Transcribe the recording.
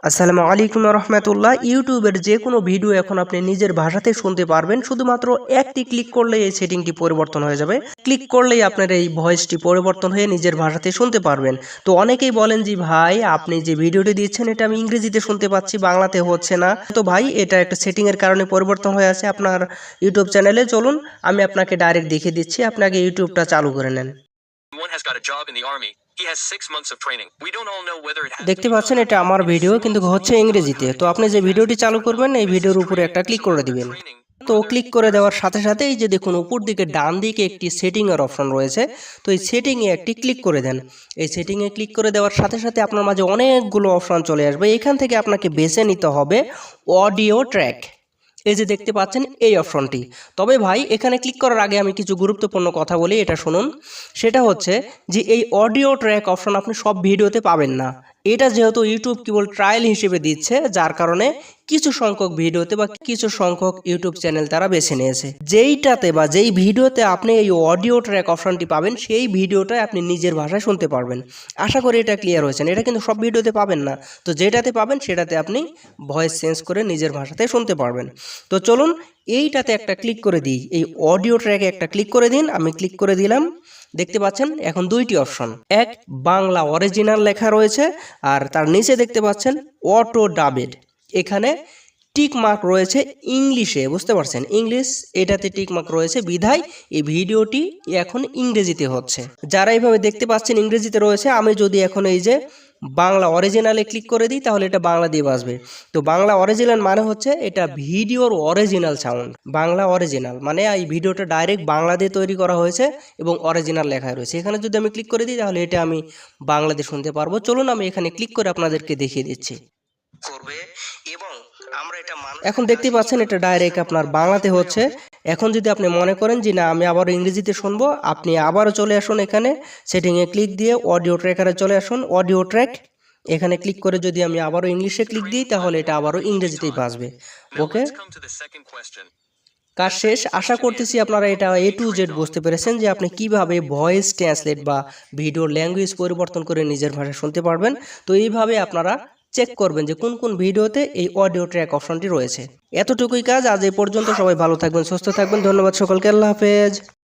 আসসালামু আলাইকুম রহমতুল্লাহ। ইউটিউবের যে কোনো ভিডিও এখন আপনি নিজের ভাষাতে শুনতে পারবেন, শুধুমাত্র একটি ক্লিক করলেই এই সেটিংটি পরিবর্তন হয়ে যাবে। ক্লিক করলেই আপনার এই ভয়েসটি পরিবর্তন হয়ে নিজের ভাষাতে শুনতে পারবেন। তো অনেকেই বলেন যে ভাই আপনি যে ভিডিওটি দিচ্ছেন এটা আমি ইংরেজিতে শুনতে পাচ্ছি, বাংলাতে হচ্ছে না। তো ভাই এটা একটা সেটিংয়ের কারণে পরিবর্তন হয়ে আছে আপনার ইউটিউব চ্যানেলে। চলুন আমি আপনাকে ডাইরেক্ট দেখিয়ে দিচ্ছি, আপনাকে ইউটিউবটা চালু করে নেন। দেখতে পাচ্ছেন এটা আমার ভিডিও, কিন্তু হচ্ছে ইংরেজিতে। তো আপনি যে ভিডিওটি চালু করবেন এই ভিডিওর উপরে একটা ক্লিক করে দিবেন। তো ক্লিক করে দেওয়ার সাথে সাথে এই যে দেখুন উপর দিকে ডান দিকে একটি সেটিং এর অপশন রয়েছে। তো এই সেটিং এ একটি ক্লিক করে দেন। এই সেটিং এ ক্লিক করে দেওয়ার সাথে সাথে আপনার মাঝে অনেকগুলো অপশন চলে আসবে। এখান থেকে আপনাকে বেছে নিতে হবে অডিও ট্র্যাক। এই যে দেখতে পাচ্ছেন এই অপশনটি। তবে ভাই এখানে ক্লিক করার আগে আমি কিছু গুরুত্বপূর্ণ কথা বলি, এটা শুনুন। সেটা হচ্ছে যে এই অডিও ট্র্যাক অপশন আপনি সব ভিডিওতে পাবেন না। এটা যেহেতু ইউটিউব কেবল ট্রায়াল হিসেবে দিচ্ছে, যার কারণে কিছু সংখ্যক ভিডিওতে বা কিছু সংখ্যক ইউটিউব চ্যানেল তারা বেছে নিয়েছে। যেইটাতে বা যেই ভিডিওতে আপনি এই অডিও ট্র্যাক অপশনটি পাবেন সেই ভিডিওটাই আপনি নিজের ভাষায় শুনতে পারবেন। আশা করি এটা ক্লিয়ার হয়েছে। এটা কিন্তু সব ভিডিওতে পাবেন না। তো যেটাতে পাবেন সেটাতে আপনি ভয়েস চেঞ্জ করে নিজের ভাষাতে শুনতে পারবেন। তো চলুন এইটাতে একটা ক্লিক করে দিই, এই অডিও ট্র্যাকে একটা ক্লিক করে দিন। আমি ক্লিক করে দিলাম। দেখতে পাচ্ছেন এখন দুইটি অপশন, এক বাংলা অরিজিনাল লেখা রয়েছে, আর তার নিচে দেখতে পাচ্ছেন অটো ডাবেড। এখানে টিক মার্ক রয়েছে ইংলিশে, বুঝতে পারছেন, ইংলিশ এটাতে টিক মার্ক রয়েছে, বিধায় এই ভিডিওটি এখন ইংরেজিতে হচ্ছে। যারা এইভাবে দেখতে পাচ্ছেন ইংরেজিতে রয়েছে, আমি যদি এখন এই যে বাংলা অরিজিনালে ক্লিক করে দিই তাহলে এটা বাংলা দিয়ে বাজবে। তো বাংলা অরিজিনাল মানে হচ্ছে এটা ভিডিওর অরিজিনাল সাউন্ড। বাংলা অরিজিনাল মানে এই ভিডিওটা ডাইরেক্ট বাংলা দিয়ে তৈরি করা হয়েছে এবং অরিজিনাল লেখা রয়েছে। এখানে যদি আমি ক্লিক করে দিই তাহলে এটা আমি বাংলাতে শুনতে পারবো। চলুন আমি এখানে ক্লিক করে আপনাদেরকে দেখিয়ে দিচ্ছি। করবে এবং আমরা এটা এখন দেখতে পাচ্ছেন এটা ডাইরেক্ট আপনার বাংলাতে হচ্ছে। এখন যদি আপনি মনে করেন যে না আমি আবার ইংরেজিতে শুনবো, আপনি আবারও চলে আসুন এখানে সেটিংয়ে ক্লিক দিয়ে অডিও ট্র্যাকারে চলে আসুন, অডিও ট্র্যাক এখানে ক্লিক করে যদি আমি আবারও ইংলিশে ক্লিক দিই তাহলে এটা আবারও ইংরেজিতেই বাজবে। ওকে, কাজ শেষ। আশা করতেছি আপনারা এটা A to Z বুঝতে পেরেছেন যে আপনি কিভাবে ভয়েস ট্রান্সলেট বা ভিডিও ল্যাঙ্গুয়েজ পরিবর্তন করে নিজের ভাষায় শুনতে পারবেন। তো এইভাবে আপনারা চেক করবেন যে কোন কোন ভিডিওতে এই অডিও ট্র্যাক অপশনটি রয়েছে। এতটুকুই কাজ। আজ এই পর্যন্ত। সবাই ভালো থাকবেন, সুস্থ থাকবেন। ধন্যবাদ সকলকে। আল্লাহ হাফেজ।